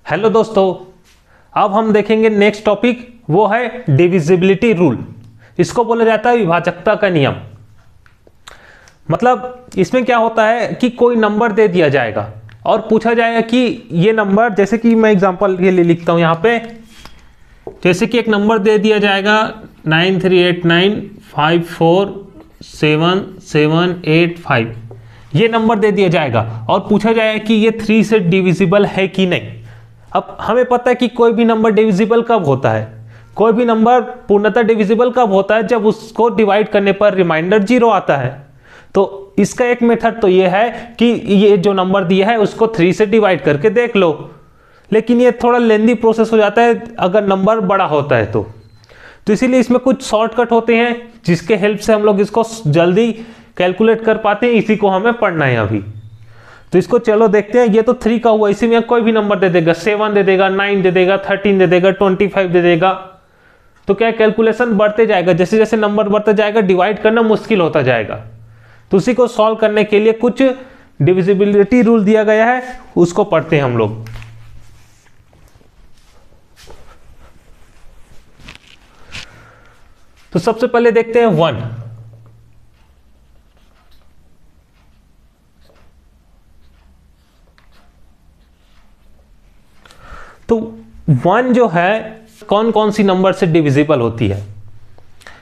Hello दोस्तों, अब हम देखेंगे नेक्स्ट टॉपिक, वो है डिविजिबिलिटी रूल। इसको बोला जाता है विभाजकता का नियम। मतलब इसमें क्या होता है कि कोई नंबर दे दिया जाएगा और पूछा जाएगा कि ये नंबर, जैसे कि मैं एग्जांपल के लिए लिखता हूं यहां पे, जैसे कि एक नंबर दे दिया जाएगा 9389547785, ये नंबर दे दिया जाएगा और पूछा जाएगा कि ये 3 से डिविजिबल है कि नहीं। अब हमें पता है कि कोई भी नंबर डिविजिबल कब होता है, कोई भी नंबर पूर्णतः डिविजिबल कब होता है, जब उसको डिवाइड करने पर रिमाइंडर 0 आता है। तो इसका एक मेथड तो ये है कि ये जो नंबर दिया है उसको 3 से डिवाइड करके देख लो, लेकिन ये थोड़ा लेंदी प्रोसेस हो जाता है अगर नंबर बड़ा होता है तो इसीलिए इसमें कुछ शॉर्टकट होते हैं जिसके हेल्प से हम लोग इसको जल्दी कैलकुलेट कर पाते हैं। इसी को हमें पढ़ना है अभी, तो इसको चलो देखते हैं। ये तो 3 का हुआ, इसी में कोई भी नंबर दे देगा, 7 दे देगा, 9 दे देगा, 13 दे देगा, 25 दे देगा। तो क्या कैलकुलेशन बढ़ते जाएगा, जैसे जैसे नंबर बढ़ता जाएगा डिवाइड करना मुश्किल होता जाएगा। तो उसी को सॉल्व करने के लिए कुछ डिविजिबिलिटी रूल दिया गया है, उसको पढ़ते हैं हम लोग। तो सबसे पहले देखते हैं 1। तो 1 जो है कौन कौन सी नंबर से डिविजिबल होती है,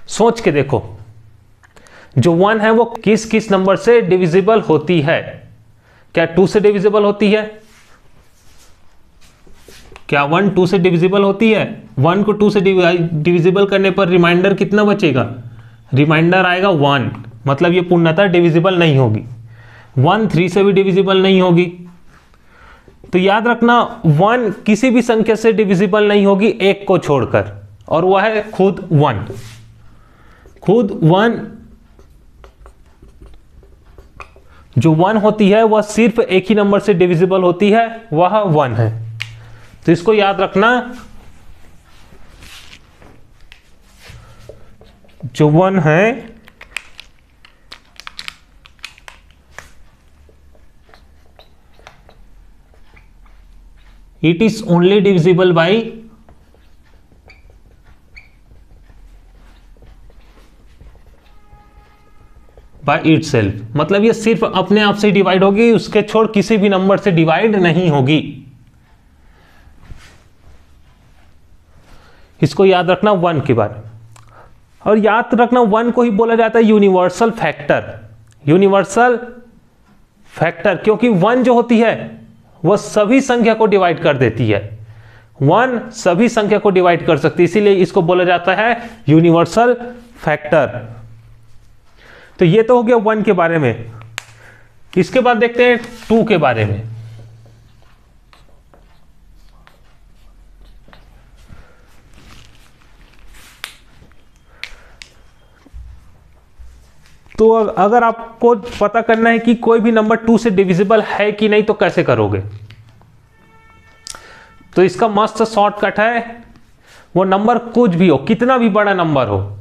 सोच के देखो। जो 1 है वो किस किस नंबर से डिविजिबल होती है? क्या 2 से डिविजिबल होती है? क्या 1 2 से डिविजिबल होती है? 1 को 2 से डिविजिबल करने पर रिमाइंडर कितना बचेगा? रिमाइंडर आएगा 1, मतलब ये पूर्णतः डिविजिबल नहीं होगी। 1 3 से भी डिविजिबल नहीं होगी। तो याद रखना 1 किसी भी संख्या से डिविजिबल नहीं होगी एक को छोड़कर, और वह है खुद 1। खुद 1 जो 1 होती है वह सिर्फ एक ही नंबर से डिविजिबल होती है, वह 1 है। तो इसको याद रखना, जो 1 है it is only divisible by itself, मतलब ये सिर्फ अपने आप से डिवाइड होगी, उसके छोड़ किसी भी नंबर से डिवाइड नहीं होगी। इसको याद रखना 1 के बारे में। और याद रखना 1 को ही बोला जाता है यूनिवर्सल फैक्टर। यूनिवर्सल फैक्टर क्योंकि 1 जो होती है वह सभी संख्या को डिवाइड कर देती है। 1 सभी संख्या को डिवाइड कर सकती है, इसीलिए इसको बोला जाता है यूनिवर्सल फैक्टर। तो ये तो हो गया 1 के बारे में। इसके बाद देखते हैं 2 के बारे में। तो अगर आपको पता करना है कि कोई भी नंबर 2 से डिविजिबल है कि नहीं, तो कैसे करोगे? तो इसका मस्त शॉर्टकट है, वो नंबर कुछ भी हो, कितना भी बड़ा नंबर हो,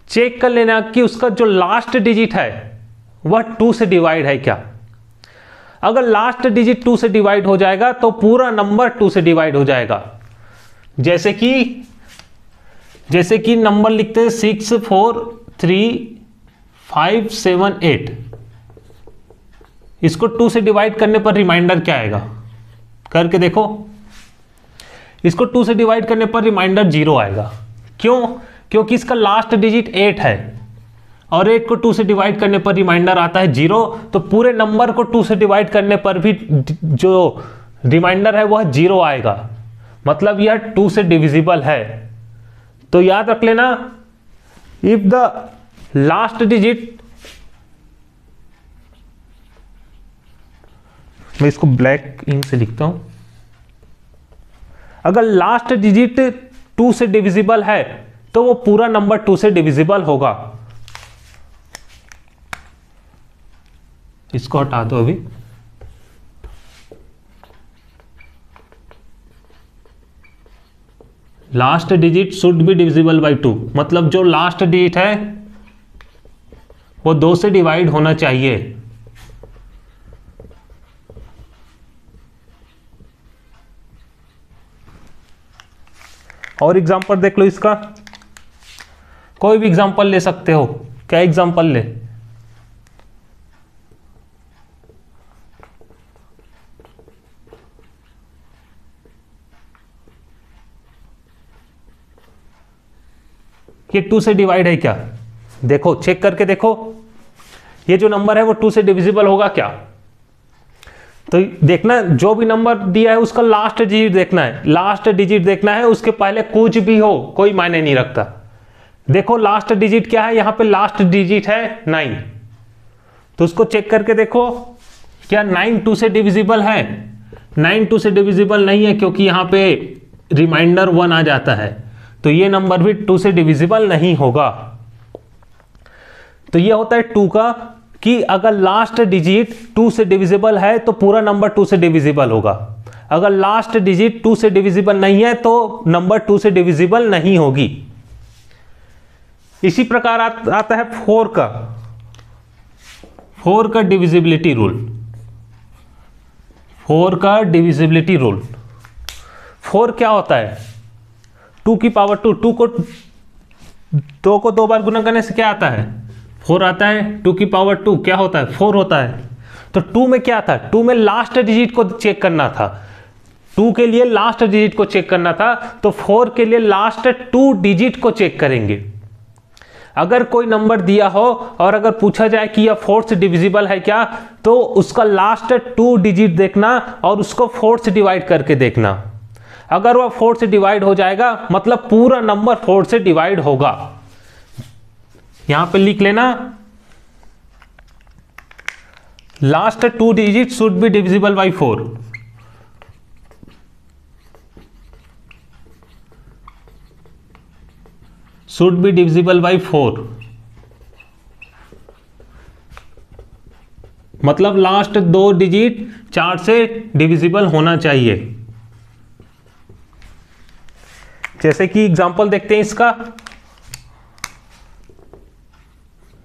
चेक कर लेना कि उसका जो लास्ट डिजिट है वह 2 से डिवाइड है क्या। अगर लास्ट डिजिट 2 से डिवाइड हो जाएगा तो पूरा नंबर 2 से डिवाइड हो जाएगा। जैसे कि नंबर लिखते हैं 6435578, इसको 2 से डिवाइड करने पर रिमाइंडर क्या आएगा? करके देखो। इसको 2 से डिवाइड करने पर रिमाइंडर 0 आएगा। क्यों? क्योंकि इसका लास्ट डिजिट 8 है और 8 को 2 से डिवाइड करने पर रिमाइंडर आता है 0, तो पूरे नंबर को 2 से डिवाइड करने पर भी जो रिमाइंडर है वह 0 आएगा, मतलब यह 2 से डिविजिबल है। तो याद रख लेना, इफ द लास्ट डिजिट, मैं इसको ब्लैक इंक से लिखता हूं, अगर लास्ट डिजिट 2 से डिविजिबल है तो वो पूरा नंबर 2 से डिविजिबल होगा। इसको हटा दो अभी। Last digit should be divisible by 2, मतलब जो लास्ट डिजिट है वो 2 से डिवाइड होना चाहिए। और एग्जांपल देख लो इसका, कोई भी एग्जांपल ले सकते हो। क्या एग्जांपल ले? ये 2 से डिवाइड है क्या? देखो, चेक करके देखो, ये जो नंबर है वो 2 से डिविजिबल होगा क्या? तो देखना, जो भी नंबर दिया है उसका लास्ट डिजिट देखना है, लास्ट डिजिट देखना है, उसके पहले कुछ भी हो कोई मायने नहीं रखता। देखो लास्ट डिजिट क्या है, यहां पे लास्ट डिजिट है 9, तो उसको चेक करके देखो क्या 9 2 से डिविजिबल है? 9 2 से डिविजिबल नहीं है, क्योंकि यहां पे रिमाइंडर 1 आ जाता है, तो ये नंबर भी 2 से डिविजिबल नहीं होगा। तो ये होता है 2 का, कि अगर लास्ट डिजिट 2 से डिविजिबल है तो पूरा नंबर 2 से डिविजिबल होगा। अगर लास्ट डिजिट 2 से डिविजिबल नहीं है तो नंबर 2 से डिविजिबल नहीं होगी। इसी प्रकार आता है 4 का, 4 का डिविजिबिलिटी रूल। 4 का डिविजिबिलिटी रूल, 4 क्या होता है? 2 की पावर 2, 2 को 2 बार गुना करने से क्या आता है? 4 आता है। 2 की पावर 2 क्या होता है? 4 होता है। तो 2 में क्या था? 2 में लास्ट डिजिट को चेक करना था, 2 के लिए लास्ट डिजिट को चेक करना था, तो 4 के लिए लास्ट 2 डिजिट को चेक करेंगे। अगर कोई नंबर दिया हो और अगर पूछा जाए कि यह 4 से डिविजिबल है क्या, तो उसका लास्ट 2 डिजिट देखना और उसको 4 से डिवाइड करके देखना। अगर वह 4 से डिवाइड हो जाएगा मतलब पूरा नंबर 4 से डिवाइड होगा। यहां पे लिख लेना, last 2 digit should be divisible by 4। Should be divisible by 4 मतलब लास्ट 2 डिजिट 4 से डिविजिबल होना चाहिए। जैसे कि एग्जांपल देखते हैं इसका,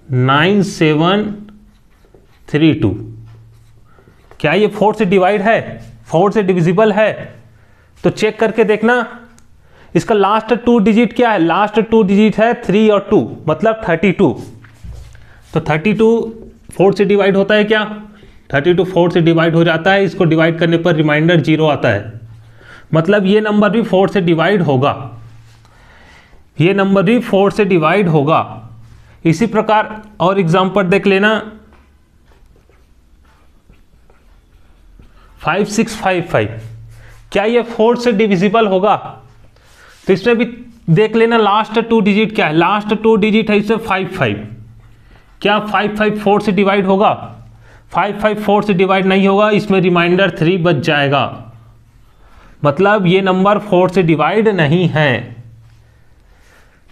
9732, क्या ये 4 से डिवाइड है? 4 से डिविजिबल है? तो चेक करके देखना, इसका लास्ट 2 डिजिट क्या है? लास्ट 2 डिजिट है 3 और 2 मतलब 32। तो 32 4 से डिवाइड होता है क्या? 32 4 से डिवाइड हो जाता है, इसको डिवाइड करने पर रिमाइंडर 0 आता है, मतलब ये नंबर भी 4 से डिवाइड होगा, ये नंबर भी 4 से डिवाइड होगा। इसी प्रकार और एग्जांपल देख लेना, 5655, क्या ये 4 से डिविजिबल होगा? तो इसमें भी देख लेना, लास्ट 2 डिजिट क्या है? लास्ट 2 डिजिट है इसमें 55, क्या 55 4 से डिवाइड होगा? 55 4 से डिवाइड नहीं होगा, इसमें रिमाइंडर 3 बच जाएगा, मतलब ये नंबर 4 से डिवाइड नहीं है।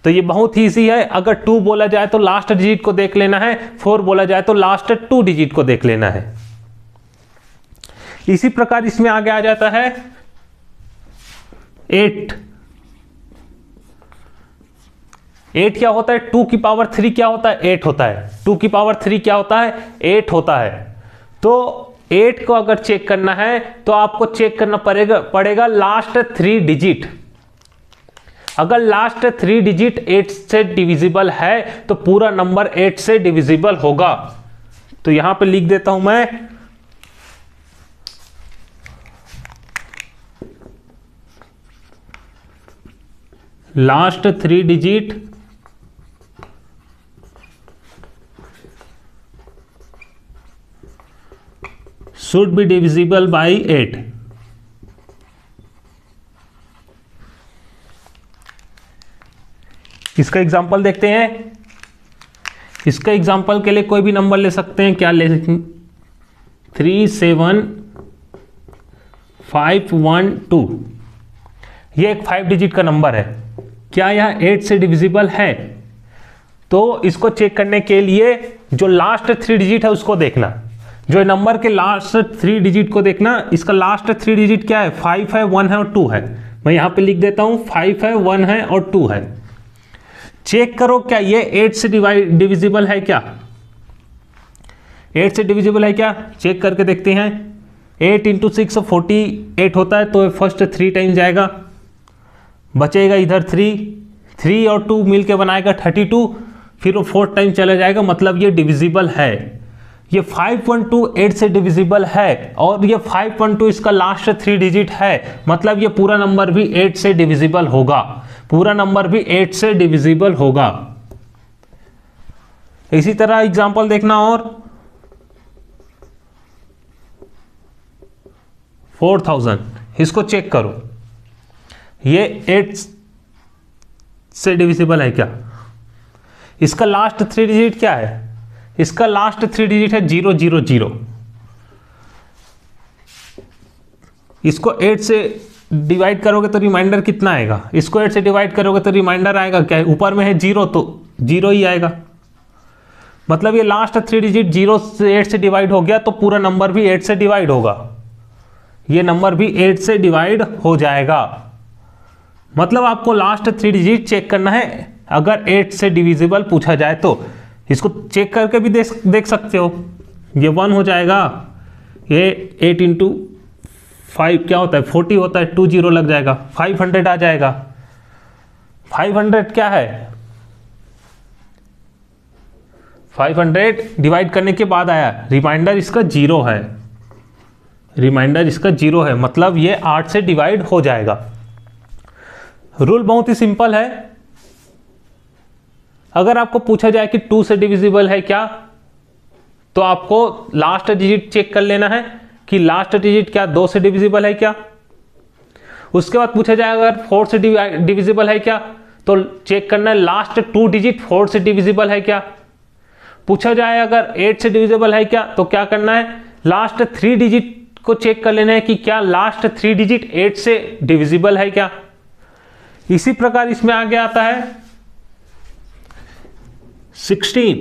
तो ये बहुत ही ईजी है, अगर 2 बोला जाए तो लास्ट डिजिट को देख लेना है, 4 बोला जाए तो लास्ट 2 डिजिट को देख लेना है। इसी प्रकार इसमें आगे आ जाता है 8। 8 क्या होता है? 2 की पावर 3 क्या होता है? 8 होता है। 2 की पावर 3 क्या होता है? 8 होता है। तो 8 को अगर चेक करना है तो आपको चेक करना पड़ेगा लास्ट 3 डिजिट। अगर लास्ट 3 डिजिट 8 से डिविजिबल है तो पूरा नंबर 8 से डिविजिबल होगा। तो यहां पे लिख देता हूं मैं, last 3 digit should be divisible by 8। इसका एग्जांपल देखते हैं। इसका एग्जांपल के लिए कोई भी नंबर ले सकते हैं, क्या ले सकते हैं? 37512, ये एक 5 डिजिट का नंबर है, क्या यह 8 से डिविजिबल है? तो इसको चेक करने के लिए जो लास्ट 3 डिजिट है उसको देखना, जो नंबर के लास्ट 3 डिजिट को देखना। इसका लास्ट 3 डिजिट क्या है? 5 है, 1 है और 2 है। मैं यहां पे लिख देता हूं 5 है, 1 है और 2 है। चेक करो क्या ये 8 से डिविजिबल है क्या? 8 से डिविजिबल है क्या? चेक करके देखते हैं। 8 × 6 48 होता है, तो फर्स्ट 3 टाइम जाएगा, बचेगा इधर 3 और 2 मिल के बनाएगा 32, फिर वो 4 टाइम चला जाएगा, मतलब ये डिविजिबल है। ये 512 8 से डिविजिबल है, और ये 512 इसका लास्ट 3 डिजिट है, मतलब ये पूरा नंबर भी 8 से डिविजिबल होगा, पूरा नंबर भी 8 से डिविजिबल होगा। इसी तरह एग्जांपल देखना, और 4000, इसको चेक करो, ये 8 से डिविजिबल है क्या? इसका लास्ट 3 डिजिट क्या है? इसका लास्ट 3 डिजिट है 000। इसको 8 से डिवाइड करोगे तो रिमाइंडर कितना आएगा? इसको 8 से डिवाइड करोगे तो रिमाइंडर आएगा क्या? ऊपर में है 0 तो 0 ही आएगा, मतलब ये लास्ट 3 डिजिट 0 से 8 से डिवाइड हो गया, तो पूरा नंबर भी 8 से डिवाइड होगा, ये नंबर भी 8 से डिवाइड हो जाएगा। मतलब आपको लास्ट 3 डिजिट चेक करना है अगर 8 से डिविजिबल पूछा जाए तो। इसको चेक करके भी देख सकते हो, ये 1 हो जाएगा, ये 8 इंटू 5 क्या होता है? 40 होता है, 2 0 लग जाएगा, 500 आ जाएगा। 500 क्या है? 500 डिवाइड करने के बाद आया, रिमाइंडर इसका 0 है, रिमाइंडर इसका 0 है, मतलब ये 8 से डिवाइड हो जाएगा। रूल बहुत ही सिंपल है। अगर आपको पूछा जाए कि 2 से डिविजिबल है क्या, तो आपको लास्ट डिजिट चेक कर लेना है कि लास्ट डिजिट क्या 2 से डिविजिबल है क्या। उसके बाद पूछा जाए अगर 4 से डिविजिबल है क्या, तो चेक करना है लास्ट 2 डिजिट 4 से डिविजिबल है क्या। पूछा जाए अगर 8 से डिविजिबल है क्या, तो क्या करना है, लास्ट 3 डिजिट को चेक कर लेना है कि क्या लास्ट 3 डिजिट 8 से डिविजिबल है क्या। इसी प्रकार इसमें आगे आता है 16,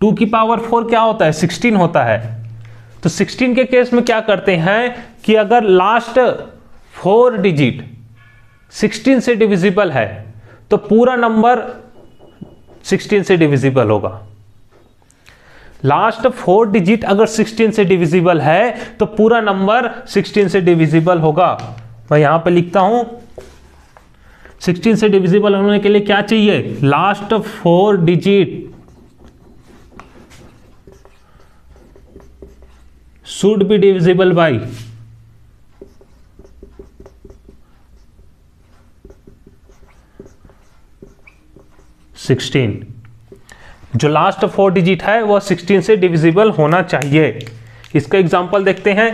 2 की पावर 4 क्या होता है? 16 होता है। तो 16 के केस में क्या करते हैं कि अगर लास्ट 4 डिजिट 16 से डिविजिबल है तो पूरा नंबर 16 से डिविजिबल होगा। लास्ट 4 डिजिट अगर 16 से डिविजिबल है तो पूरा नंबर 16 से डिविजिबल होगा। मैं यहां पे लिखता हूं, 16 से डिविजिबल होने के लिए क्या चाहिए? Last 4 digit should be divisible by 16। जो लास्ट 4 डिजिट है वह 16 से डिविजिबल होना चाहिए। इसका एग्जांपल देखते हैं।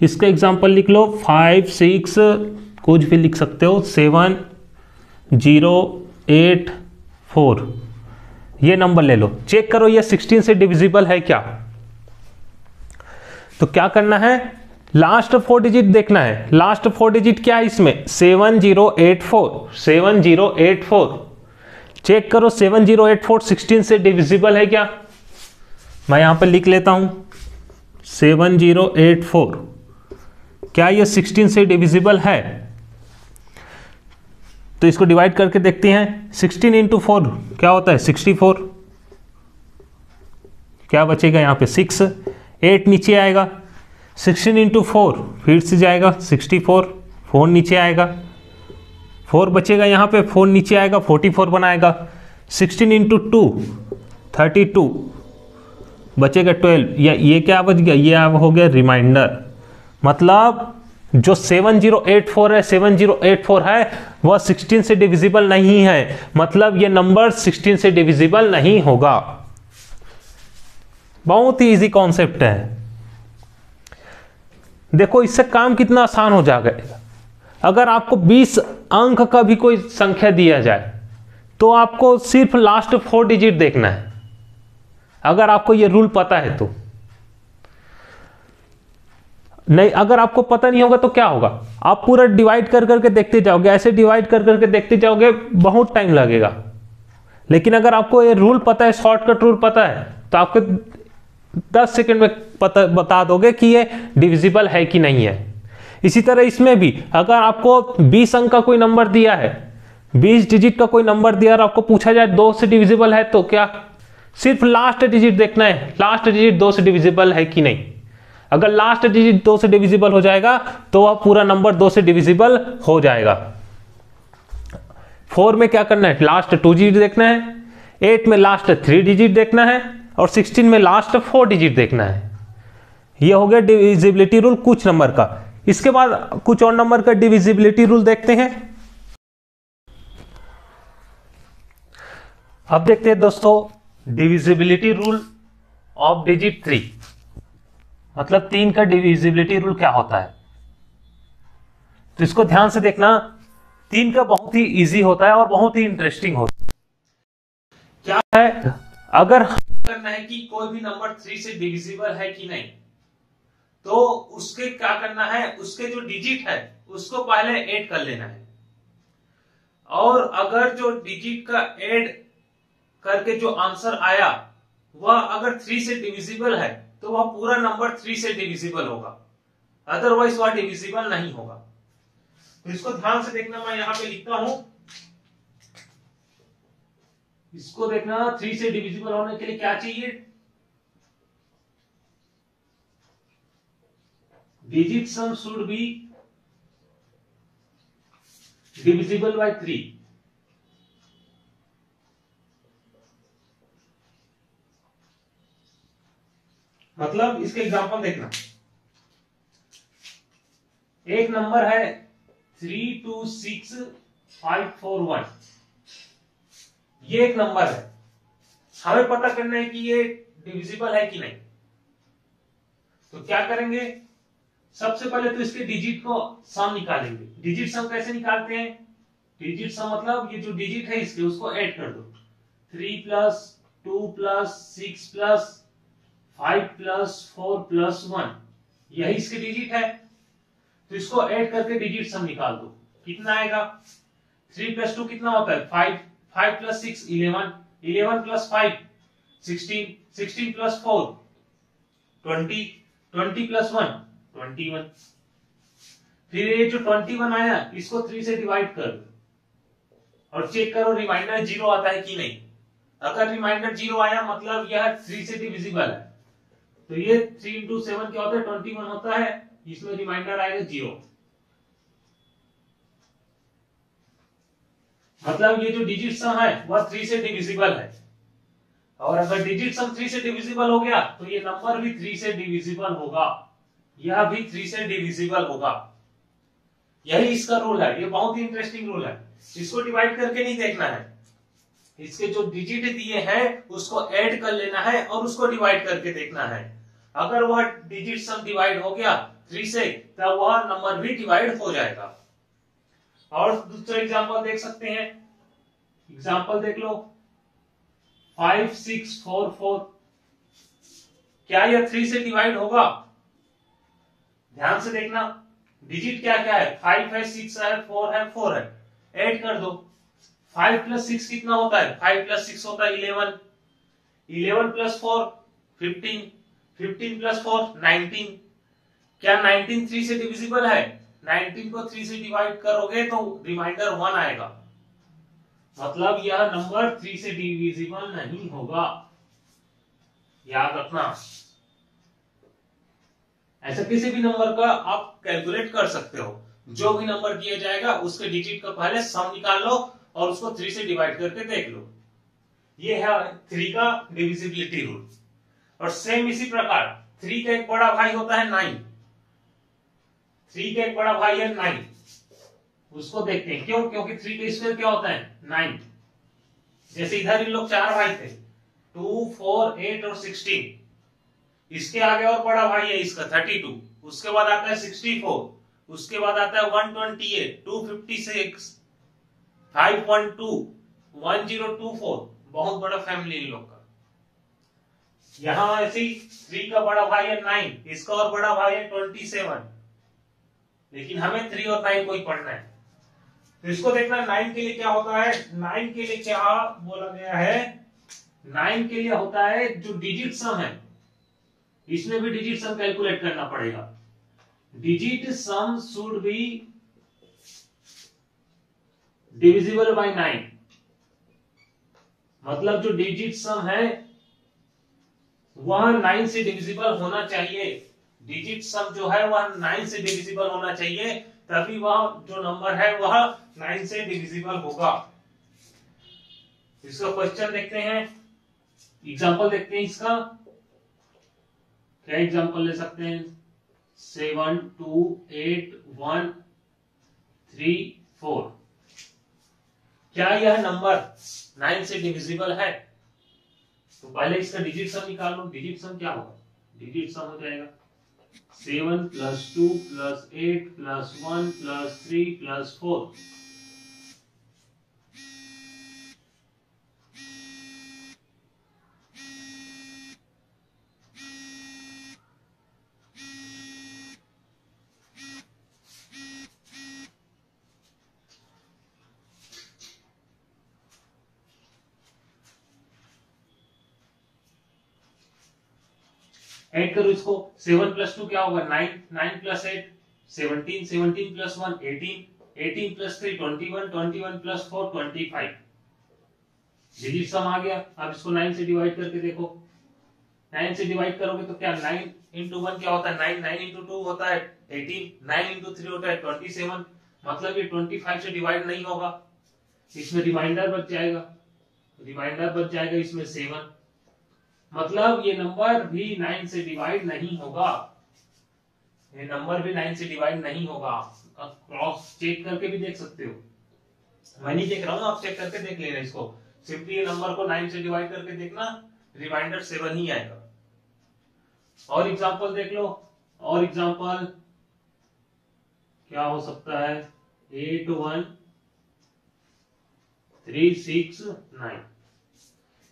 इसका एग्जांपल लिख लो, 5 6 कुछ भी लिख सकते हो, 7 0 8 4, ये नंबर ले लो। चेक करो ये 16 से डिविजिबल है क्या। तो क्या करना है, लास्ट 4 डिजिट देखना है। लास्ट 4 डिजिट क्या है इसमें? 7084, 7084। चेक करो 7084 16 से डिविजिबल है क्या। मैं यहां पर लिख लेता हूं 7084, क्या ये 16 से डिविजिबल है? तो इसको डिवाइड करके देखते हैं। 16 इंटू 4 क्या होता है? 64। क्या बचेगा यहाँ पे? 6, 8 नीचे आएगा। 16 इंटू 4 फिर से जाएगा 64, 4 नीचे आएगा, 4 बचेगा यहाँ पे, 4 नीचे आएगा, 44 बनाएगा। 16 इंटू 2 32 बचेगा 12, या ये क्या बच गया? ये अब हो गया रिमाइंडर। मतलब जो 7084 है, 7084 है वह 16 से डिविजिबल नहीं है, मतलब ये नंबर 16 से डिविजिबल नहीं होगा। बहुत ही इजी कॉन्सेप्ट है। देखो इससे काम कितना आसान हो जाएगा। अगर आपको 20 अंक का भी कोई संख्या दिया जाए तो आपको सिर्फ लास्ट 4 डिजिट देखना है, अगर आपको ये रूल पता है तो। नहीं, अगर आपको पता नहीं होगा तो क्या होगा, आप पूरा डिवाइड कर करके देखते जाओगे, ऐसे डिवाइड कर करके देखते जाओगे, बहुत टाइम लगेगा। लेकिन अगर आपको ये रूल पता है, शॉर्टकट रूल पता है, तो आपको 10 सेकंड में बता दोगे कि ये डिविजिबल है कि नहीं है। इसी तरह इसमें भी अगर आपको 20 अंक का कोई नंबर दिया है, 20 डिजिट का कोई नंबर दिया और आपको पूछा जाए 2 से डिविजिबल है, तो क्या सिर्फ लास्ट डिजिट देखना है, लास्ट डिजिट 2 से डिविजिबल है कि नहीं। अगर लास्ट डिजिट 2 से डिविजिबल हो जाएगा तो वह पूरा नंबर 2 से डिविजिबल हो जाएगा। 4 में क्या करना है, लास्ट 2 डिजिट देखना है, 8 में लास्ट 3 डिजिट देखना है और 16 में लास्ट 4 डिजिट देखना है। यह हो गया डिविजिबिलिटी रूल कुछ नंबर का। इसके बाद कुछ और नंबर का डिविजिबिलिटी रूल देखते हैं। अब देखते हैं दोस्तों डिविजिबिलिटी रूल ऑफ डिजिट 3, मतलब 3 का डिविजिबिलिटी रूल क्या होता है। तो इसको ध्यान से देखना, 3 का बहुत ही इजी होता है और बहुत ही इंटरेस्टिंग होता है। क्या है, अगर करना है कि कोई भी नंबर 3 से डिविजिबल है कि नहीं, तो उसके क्या करना है, उसके जो डिजिट है उसको पहले ऐड कर लेना है, और अगर जो डिजिट का ऐड करके जो आंसर आया वह अगर 3 से डिविजिबल है तो वह पूरा नंबर 3 से डिविजिबल होगा, अदरवाइज वह डिविजिबल नहीं होगा। तो इसको ध्यान से देखना, मैं यहां पे लिखता हूं, इसको देखना 3 से डिविजिबल होने के लिए क्या चाहिए, digit sum should be divisible by 3। मतलब इसके एग्जांपल देखना, एक नंबर है 326541, ये एक नंबर है, हमें पता करना है कि ये डिविजिबल है कि नहीं। तो क्या करेंगे, सबसे पहले तो इसके डिजिट को सम निकालेंगे। डिजिट सम कैसे निकालते हैं, डिजिट सम मतलब ये जो डिजिट है इसके उसको ऐड कर दो, 3 plus 2 plus 6 plus 5 plus 4 plus 1, यही इसके डिजिट है। तो इसको ऐड करके डिजिट सम निकाल दो, कितना आएगा, 3 प्लस 2 कितना होता है 5, 5 प्लस 6 11, 11 प्लस 5 16, 16 प्लस 4 20, 20 प्लस 1 21। फिर ये जो 21 आया इसको 3 से डिवाइड कर दो और चेक करो रिमाइंडर 0 आता है कि नहीं। अगर रिमाइंडर 0 आया मतलब यह 3 से डिविजिबल है। तो ये 3 इंटू 7 क्या होता है 21 होता है, इसमें रिमाइंडर आएगा 0। मतलब ये जो डिजिट सम है वह 3 से डिविजिबल है, और अगर डिजिट सम 3 से डिविजिबल हो गया तो ये नंबर भी 3 से डिविजिबल होगा, यह भी 3 से डिविजिबल होगा। यही इसका रूल है, ये बहुत ही इंटरेस्टिंग रूल है। इसको डिवाइड करके नहीं देखना है, इसके जो डिजिट दिए हैं उसको ऐड कर लेना है और उसको डिवाइड करके देखना है। अगर वह डिजिट सम डिवाइड हो गया 3 से तब वह नंबर भी डिवाइड हो जाएगा। और दूसरा एग्जांपल देख सकते हैं, एग्जांपल देख लो 5644, क्या यह 3 से डिवाइड होगा, ध्यान से देखना। डिजिट क्या क्या है, 5 है 6 है 4 है 4 है, ऐड कर दो। 5 प्लस 6 कितना होता है, 5 प्लस 6 होता है 11, 11 प्लस 4 15, 15 प्लस 4 19। क्या 19 3 से डिविजिबल है, 19 को 3 से डिवाइड करोगे तो रिमाइंडर 1 आएगा, मतलब यह नंबर 3 से डिविजिबल नहीं होगा, याद रखना। ऐसा किसी भी नंबर का आप कैलकुलेट कर सकते हो, जो भी नंबर दिया जाएगा उसके डिजिट का पहले सम निकाल लो और उसको 3 से डिवाइड करके देख लो। ये है 3 का डिविजिबिलिटी रूल। और सेम इसी प्रकार 3 का एक बड़ा भाई होता है 9, 3 का एक बड़ा भाई है 9, उसको देखते हैं। क्यों, क्योंकि 3 का स्क्वायर क्या होता है 9। जैसे इधर इन लोग 4 भाई थे 2 4 8 और 16, इसके आगे और बड़ा भाई है इसका 32, उसके बाद आता है 64, उसके बाद आता है 128 256 512 1024, बहुत बड़ा फैमिली इन लोग का। यहां ऐसे ही 3 का बड़ा भाई है 9, इसका और बड़ा भाई है 27, लेकिन हमें 3 और 9 को ही पढ़ना है। तो इसको देखना 9 के लिए क्या होता है, 9 के लिए क्या बोला गया है, 9 के लिए होता है जो डिजिट सम है, इसमें भी डिजिट सम कैलकुलेट करना पड़ेगा। Digit sum should be divisible by 9, मतलब जो डिजिट सम है वह 9 से डिविजिबल होना चाहिए। डिजिट सम जो है वह 9 से डिविजिबल होना चाहिए, तभी वह जो नंबर है वह 9 से डिविजिबल होगा। इसका क्वेश्चन देखते हैं, एग्जांपल देखते हैं इसका। क्या एग्जांपल ले सकते हैं? 7 2 8 1 3 4। क्या यह नंबर 9 से डिविजिबल है? तो पहले इसका डिजिट सम निकाल लो। डिजिट सम क्या होगा? डिजिट सम हो जाएगा 7 + 2 + 8 + 1 + 3 + 4। ऐड करो इसको। 7 + 2 क्या होगा? 9, 9 + 8 17, 17 + 1 18, 18 + 3 21, 21 + 4 25। डिजिट सम आ गया। अब इसको 9 से डिवाइड करके देखो। 9 से डिवाइड करोगे तो क्या 9 × 1 क्या होता है? 9, 9 × 2 होता है 18, 9 × 3 होता है 27। मतलब ये 25 से डिवाइड नहीं होगा। इसमें रिमाइंडर बच जाएगा, इसमें 7। मतलब ये नंबर भी 9 से डिवाइड नहीं होगा। ये नंबर भी 9 से डिवाइड नहीं होगा। आप क्रॉस चेक करके भी देख सकते हो। मैं नहीं देख रहा हूं, आप चेक करके देख लेना इसको। सिंपली ये नंबर को 9 से डिवाइड करके देखना, रिमाइंडर 7 ही आएगा। और एग्जांपल देख लो। और एग्जांपल क्या हो सकता है? 8 1 3 6 9।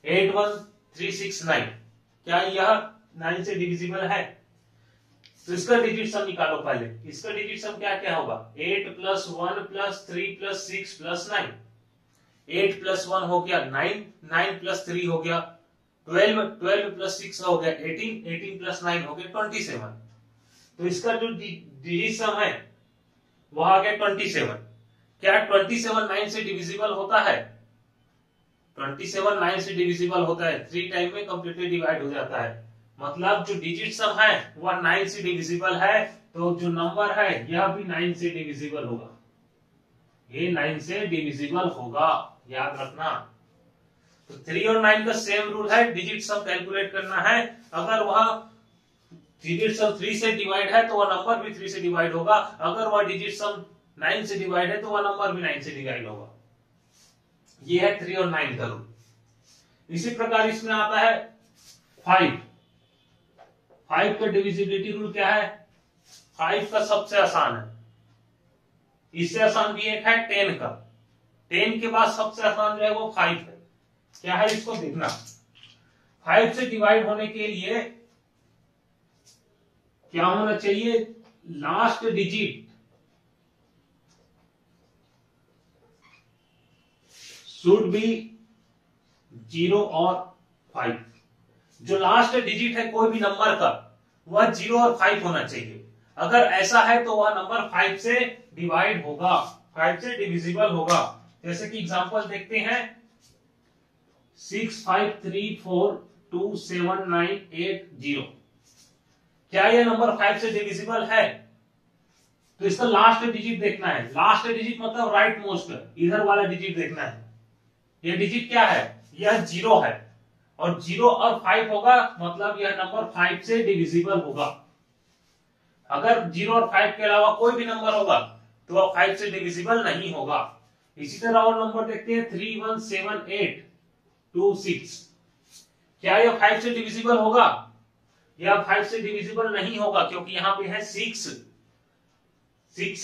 8 1 3 6 9। क्या यह 9 से डिविजिबल है? तो इसका डिजिट सम निकालो पहले। इसका डिजिट सम क्या क्या होगा? 8 + 1 + 3 + 6 + 9। 8 + 1 हो गया 9, 9 + 3 हो गया 12, 12 + 6 हो गया 18, 18 + 9 हो गया 27। तो इसका जो डिजिट सम है वह आ गया 27। क्या 27 9 से डिविजिबल होता है? 27 9 से डिविजिबल होता है। 3 टाइम में कंप्लीटली डिवाइड हो जाता है। मतलब जो डिजिट सम है वह 9 से डिविजिबल है, तो जो नंबर है यह भी 9 से डिविजिबल होगा। ये 9 से डिविजिबल होगा, याद रखना। तो 3 और 9 का सेम रूल है, डिजिट सम कैलकुलेट करना है। अगर वह डिजिट सम 3 से डिवाइड है तो वह नंबर भी 3 से डिवाइड होगा। अगर वह डिजिट सम 9 से डिवाइड है तो वह नंबर भी 9 से डिवाइड होगा। ये है 3 और 9 का रूल। इसी प्रकार इसमें आता है 5। 5 का डिविजिबिलिटी रूल क्या है? 5 का सबसे आसान है। इससे आसान भी एक है 10 का। 10 के बाद सबसे आसान जो है वो 5 है। क्या है इसको देखना। 5 से डिवाइड होने के लिए क्या होना चाहिए? लास्ट डिजिट शुड बी 0 और 5। जो लास्ट डिजिट है कोई भी नंबर का वह 0 और 5 होना चाहिए। अगर ऐसा है तो वह नंबर 5 से डिवाइड होगा, 5 से डिविजिबल होगा। जैसे कि एग्जांपल देखते हैं 6 5 3 4 2 7 9 8 0। क्या यह नंबर 5 से डिविजिबल है? तो इसका लास्ट डिजिट देखना है। लास्ट डिजिट मतलब राइट मोस्ट, इधर वाला डिजिट देखना है। यह डिजिट क्या है? यह 0 है, और 0 और 5 होगा मतलब यह नंबर 5 से डिविजिबल होगा। अगर 0 और 5 के अलावा कोई भी नंबर होगा तो वह 5 से डिविजिबल नहीं होगा। इसी तरह और नंबर देखते हैं 3 1 7 8 2 6। क्या यह 5 से डिविजिबल होगा? यह 5 से डिविजिबल नहीं होगा, क्योंकि यहाँ पे है 6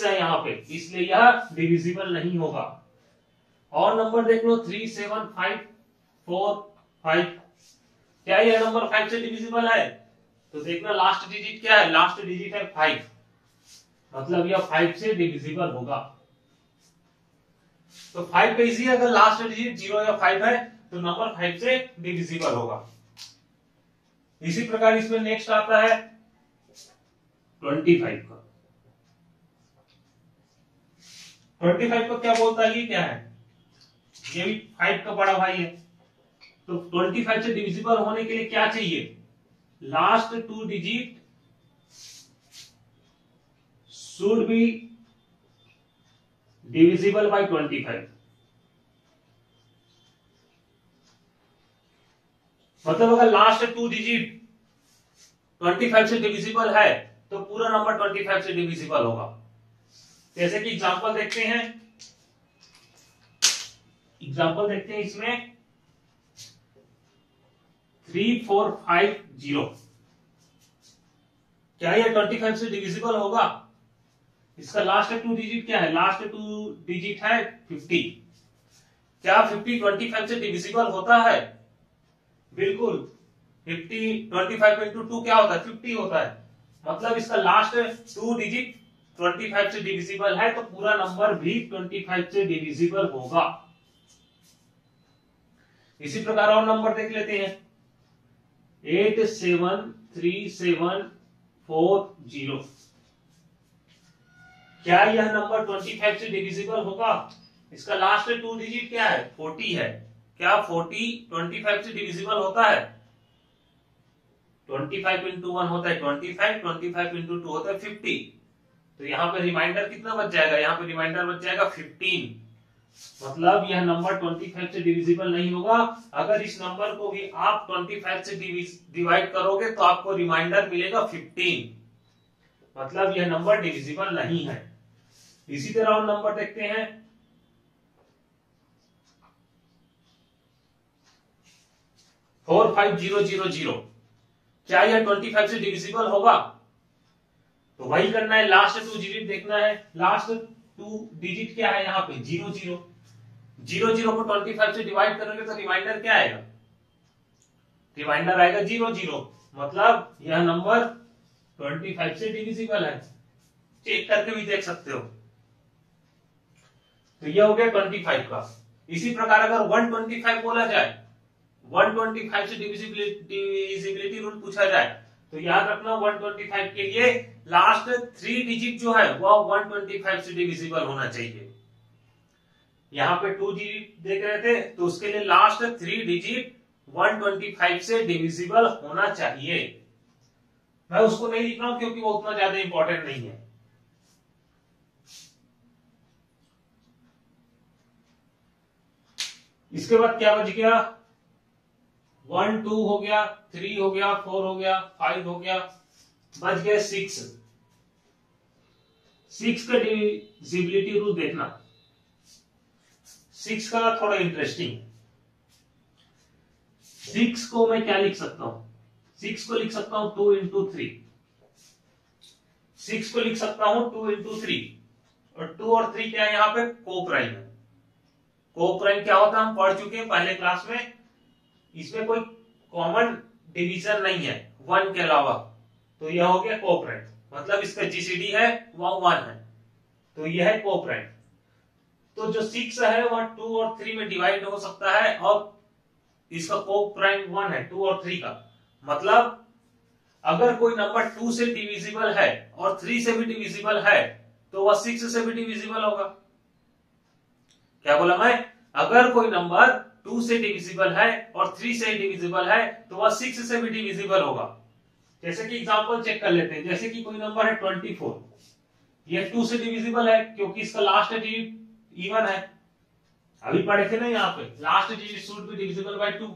है यहाँ पे, इसलिए यह डिविजिबल नहीं होगा। और नंबर देख लो 3 7 5 4 5। क्या यह नंबर 5 से डिविजिबल है? तो देखना लास्ट डिजिट क्या है? लास्ट डिजिट है 5, मतलब यह 5 से डिविजिबल होगा। तो 5 पे इजी, अगर लास्ट डिजिट 0 या 5 है तो नंबर 5 से डिविजिबल होगा। इसी प्रकार इसमें नेक्स्ट आता है 25 का। 25 को क्या बोलता है? ये क्या है? ये भी 5 का बड़ा भाई है। तो 25 से डिविजिबल होने के लिए क्या चाहिए? Last 2 digit should be divisible by 25। मतलब अगर लास्ट 2 डिजिट 25 से डिविजिबल है तो पूरा नंबर 25 से डिविजिबल होगा। जैसे कि एग्जांपल देखते हैं, इसमें 3450, क्या यह 25 से डिविजिबल होगा? इसका लास्ट 2 डिजिट क्या है? लास्ट 2 डिजिट है 50। क्या 50 25 से डिविजिबल होता है? बिल्कुल। 50 25 इंटू 2 क्या होता है? 50 होता है। मतलब इसका लास्ट 2 डिजिट 25 से डिविजिबल है तो पूरा नंबर भी 25 से डिविजिबल होगा। इसी प्रकार और नंबर देख लेते हैं, 87374 क्या यह नंबर 25 से डिविजिबल होगा? इसका लास्ट 2 डिजिट क्या है? 40 है। क्या 40 25 से डिविजिबल होता है? 25 इंटू 1 होता है 25, 25 इंटू 2 होता है 50। तो यहाँ पे रिमाइंडर कितना बच जाएगा? यहाँ पे रिमाइंडर बच जाएगा 15। मतलब यह नंबर 25 से डिविजिबल नहीं होगा। अगर इस नंबर को भी आप 25 से डिवाइड करोगे तो आपको रिमाइंडर मिलेगा 15। मतलब यह नंबर डिविजिबल नहीं है। इसी तरह और नंबर देखते हैं, 45000, क्या यह 25 से डिविजिबल होगा? तो वही करना है, लास्ट 2 डिजिट देखना है। लास्ट 2 डिजिट क्या है? यहाँ पे 00। 00 को 25 से डिवाइड करोगे तो रिमाइंडर क्या आएगा? रिमाइंडर आएगा 00। मतलब यह नंबर 25 से डिविजिबल है। चेक करके भी देख सकते हो। तो यह हो गया 25 का। इसी प्रकार अगर 125 बोला जाए, 125 से डिविजिबिलिटी रूल पूछा जाए तो याद रखना 125 के लिए लास्ट 3 डिजिट जो है वह 125 से डिविजिबल होना चाहिए। यहाँ पे 2 डिजिट देख रहे थे तो उसके लिए लास्ट 3 डिजिट 125 से डिविजिबल होना चाहिए। मैं उसको नहीं लिख रहा हूं क्योंकि वो उतना ज्यादा इंपॉर्टेंट नहीं है। इसके बाद क्या बच गया? 1 2 हो गया, 3 हो गया, 4 हो गया, 5 हो गया, बच गया 6। 6 का डिविजिबिलिटी रूल देखना। 6 का थोड़ा इंटरेस्टिंग। 6 को मैं क्या लिख सकता हूं? 6 को लिख सकता हूं 2 इंटू 3। 6 को लिख सकता हूं 2 इंटू 3। और 2 और 3 क्या है? यहाँ पे कोप्राइम है। कोप्राइम क्या होता है हम पढ़ चुके हैं पहले क्लास में। इसमें कोई कॉमन डिवीजन नहीं है 1 के अलावा, तो यह हो गया कोप्राइम। मतलब इसका जीसीडी है वह 1 है, तो यह है कोप्राइम। तो जो 6 है वह 2 और 3 में डिवाइड हो सकता है और इसका कोप्राइम 1 है 2 और 3 का। मतलब अगर कोई नंबर 2 से डिविजिबल है और 3 से भी डिविजिबल है तो वह 6 से भी डिविजिबल होगा। क्या बोला मैं? अगर कोई नंबर 2 से डिविजिबल है और 3 से डिविजिबल है तो वह 6 से भी डिविजिबल होगा। जैसे कि एग्जांपल चेक कर लेते हैं। जैसे कि कोई नंबर है 24, यह 2 से डिविजिबल है क्योंकि इसका लास्ट डिजिट इवन है। अभी पढ़े थे ना यहाँ पे, last digit should be divisible by 2।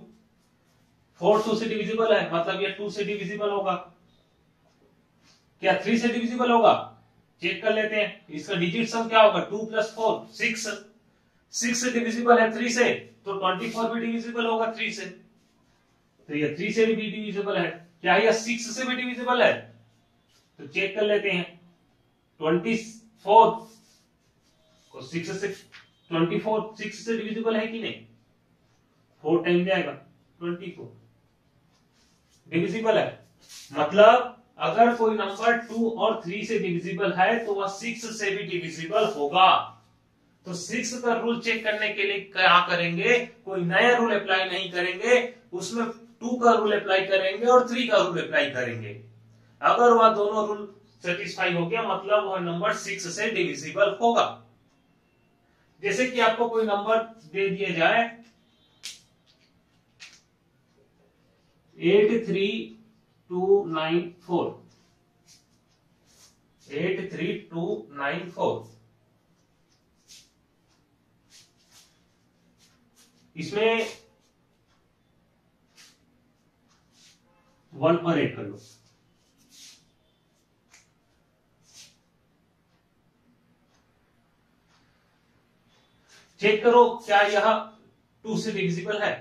4 2 से डिविजिबल है मतलब यह 2 से डिविजिबल होगा। क्या 3 से डिविजिबल होगा? चेक कर लेते हैं। इसका डिजिट सम क्या होगा? 2 + 4 6। 6 से डिविजिबल है 3 से तो 24 भी डिविजिबल होगा 3 से। तो यह 3 से भी डिविजिबल है। क्या यह 6 से भी डिविजिबल है? तो चेक कर लेते हैं। 24 को 6 से 24 6 से डिविजिबल है कि नहीं? 4 टाइम जाएगा 24 डिविजिबल है। मतलब अगर कोई नंबर 2 और 3 से डिविजिबल है तो वह 6 से भी डिविजिबल होगा। तो 6 का रूल चेक करने के लिए क्या करेंगे? कोई नया रूल अप्लाई नहीं करेंगे, उसमें 2 का रूल अप्लाई करेंगे और 3 का रूल अप्लाई करेंगे। अगर वह दोनों रूल सेटिस्फाई हो गया मतलब वह नंबर 6 से डिविजिबल होगा। जैसे कि आपको कोई नंबर दे दिया जाए 83294, 83294। इसमें 1 और 8 कर लो। चेक करो क्या यह 2 से डिविजिबल है।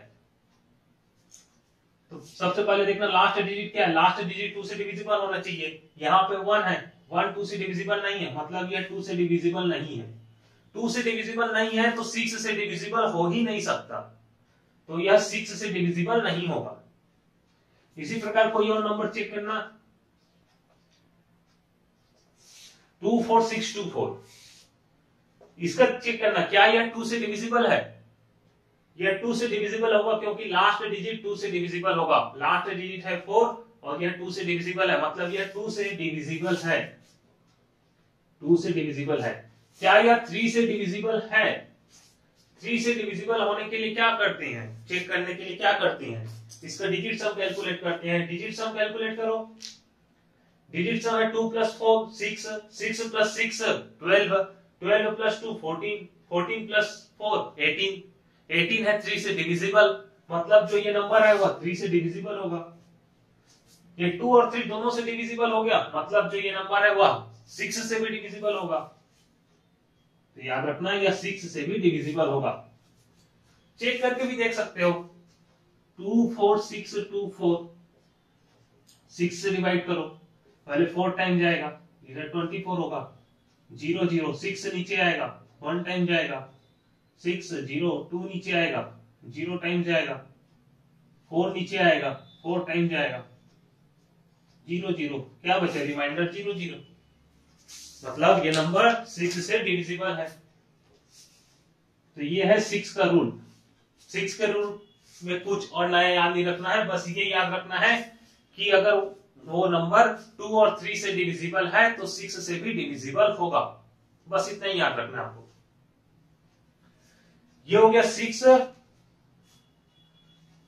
तो सबसे पहले देखना लास्ट डिजिट क्या है। लास्ट डिजिट 2 से डिविजिबल होना चाहिए। यहाँ पे 1 है, 1 2 से डिविजिबल नहीं है, मतलब यह 2 से डिविजिबल नहीं है। 2 से डिविजिबल नहीं है तो 6 से डिविजिबल हो ही नहीं सकता, तो यह 6 से डिविजिबल नहीं होगा। इसी प्रकार कोई और नंबर चेक करना, 24624। इसका चेक करना क्या यह 2 से डिविजिबल है। यह 2 से डिविजिबल होगा क्योंकि लास्ट डिजिट 2 से डिविजिबल होगा। लास्ट डिजिट है 4 और यह 2 से डिविजिबल है, मतलब यह 2 से डिविजिबल है। 2 से डिविजिबल है। क्या यह 3 से डिविजिबल है। 3 से डिविजिबल होने के लिए क्या करते हैं, चेक करने के लिए क्या करते हैं, इसका डिजिट सम कैलकुलेट करते हैं। डिजिट सम कैलकुलेट करो। डिजिट सम है 2 + 4 6, 6 + 6 12, 12 + 2 14, 14 + 4 18, 18 है 3 से डिविजिबल, मतलब जो ये नंबर है वह 3 से डिविजिबल होगा। ये 2 और 3 दोनों से डिविजिबल हो गया, मतलब जो ये नंबर है वह 6 से भी डिविजिबल होगा। तो याद रखना यह 6 से भी डिविजिबल होगा। चेक करके भी देख सकते हो। 24624, 6 से डिवाइड करो, पहले 4 टाइम जाएगा, इधर 24 होगा। 0 0 6 से नीचे आएगा, 1 टाइम जाएगा, 6 0 2 नीचे आएगा, 0 टाइम जाएगा, 4 नीचे आएगा, 4 टाइम जाएगा, 0 0 क्या बचा, रिमाइंडर 0 0, मतलब ये नंबर 6 से डिविजिबल है। तो ये है 6 का रूल। 6 के रूल में कुछ और नया याद नहीं रखना है, बस ये याद रखना है कि अगर वो नंबर 2 और 3 से डिविजिबल है तो 6 से भी डिविजिबल होगा। बस इतना ही याद रखना है आपको। ये हो गया 6।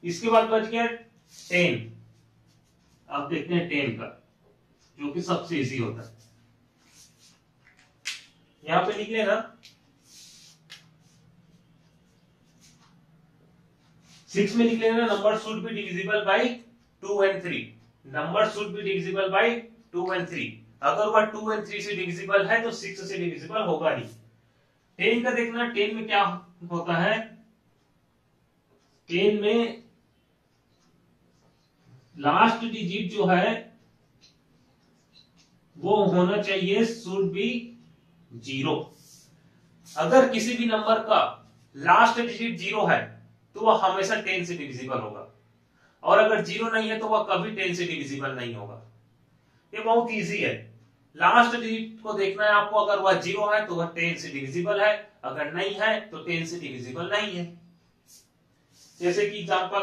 इसके बाद बच गया 10। अब देखते हैं 10 का, जो कि सबसे इजी होता है। यहां पे लिख लेना 6 में लिख लेना number should be divisible by 2 and 3। Number should be divisible by 2 and 3। अगर वह 2 and 3 से डिविजिबल है तो 6 से डिविजिबल होगा ही। 10 का देखना, 10 में क्या होता है। 10 में लास्ट डिजिट जो है वो होना चाहिए शुड बी 0। अगर किसी भी नंबर का लास्ट डिजिट 0 है तो वह हमेशा 10 से डिविजिबल होगा, और अगर 0 नहीं है तो वह कभी 10 से डिविजिबल नहीं होगा। ये बहुत इजी है। लास्ट डिजिट को देखना है आपको, अगर वह 0 है तो वह 10 से डिविजिबल है, अगर नहीं है तो 10 से डिविजिबल नहीं है। जैसे कि एग्जांपल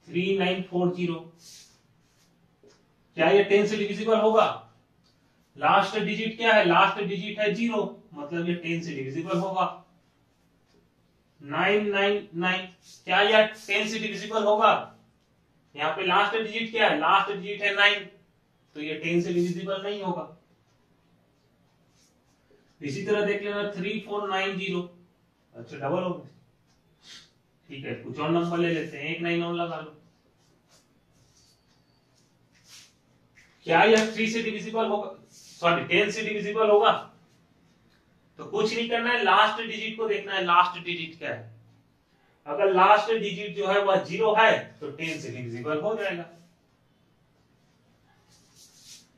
3940, क्या ये 10 से डिविजिबल होगा। लास्ट डिजिट क्या है, लास्ट डिजिट है 0, मतलब ये 10 से डिविजिबल होगा। 999, क्या यह 10 से डिविजिबल होगा। यहाँ पे लास्ट डिजिट क्या है, लास्ट डिजिट है 9, तो ये 10 से डिविजिबल नहीं होगा। इसी तरह देख लेना 3490, अच्छा डबल हो गया, ठीक है कुछ और नंबर ले लेते हैं, 1 9 और लगा लो। क्या यह 3 से डिविजिबल होगा, सॉरी 10 से डिविजिबल होगा। तो कुछ नहीं करना है, लास्ट डिजिट को देखना है, लास्ट डिजिट क्या है। अगर लास्ट डिजिट जो है वह 0 है तो 10 से डिविजिबल हो जाएगा।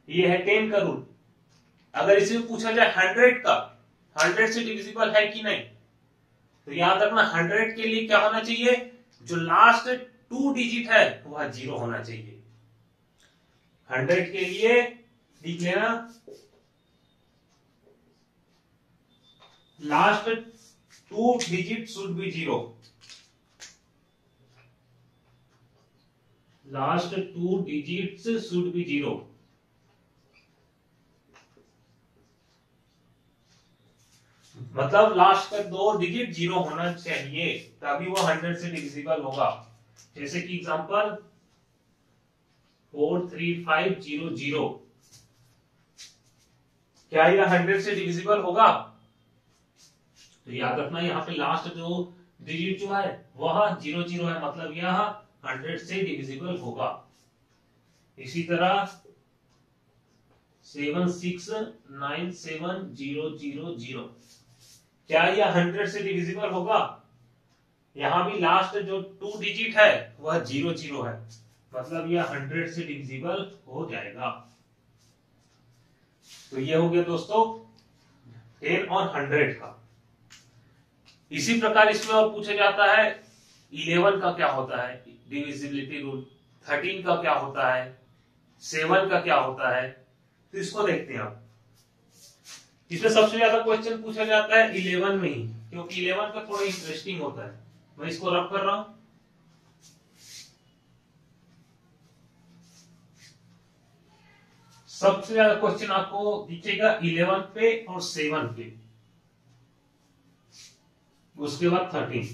ये है 10 का रूल। अगर इसमें पूछा जाए 100 का, 100 से डिविजिबल है कि नहीं, तो याद रखना 100 के लिए क्या होना चाहिए, जो लास्ट 2 डिजिट है वह 0 होना चाहिए। 100 के लिए लिख लेना last 2 digit should be 0। Last 2 digits should be 0। मतलब लास्ट का 2 डिजिट 0 होना चाहिए, तभी वो 100 से डिविजिबल होगा। जैसे कि एग्जांपल 43500, क्या यह 100 से डिविजिबल होगा? तो याद रखना यहाँ पे लास्ट जो डिजिट जो है वह 00 है, मतलब यह 100 से डिविजिबल होगा। इसी तरह 7697000, क्या यह 100 से डिविजिबल होगा? यहां भी लास्ट जो 2 डिजिट है वह 00 है, मतलब यह 100 से डिविजिबल हो जाएगा। तो ये हो गया दोस्तों 10 और 100 का। इसी प्रकार इसमें और पूछा जाता है 11 का क्या होता है डिविजिबिलिटी रूल, 13 का क्या होता है, 7 का क्या होता है। तो इसको देखते हैं आप। इसमें सबसे ज्यादा क्वेश्चन पूछा जाता है 11 में ही, क्योंकि 11 का थोड़ा इंटरेस्टिंग होता है। मैं इसको रब कर रहा हूं। सबसे ज्यादा क्वेश्चन आपको दिखेगा 11 पे और 7 पे, उसके बाद 13।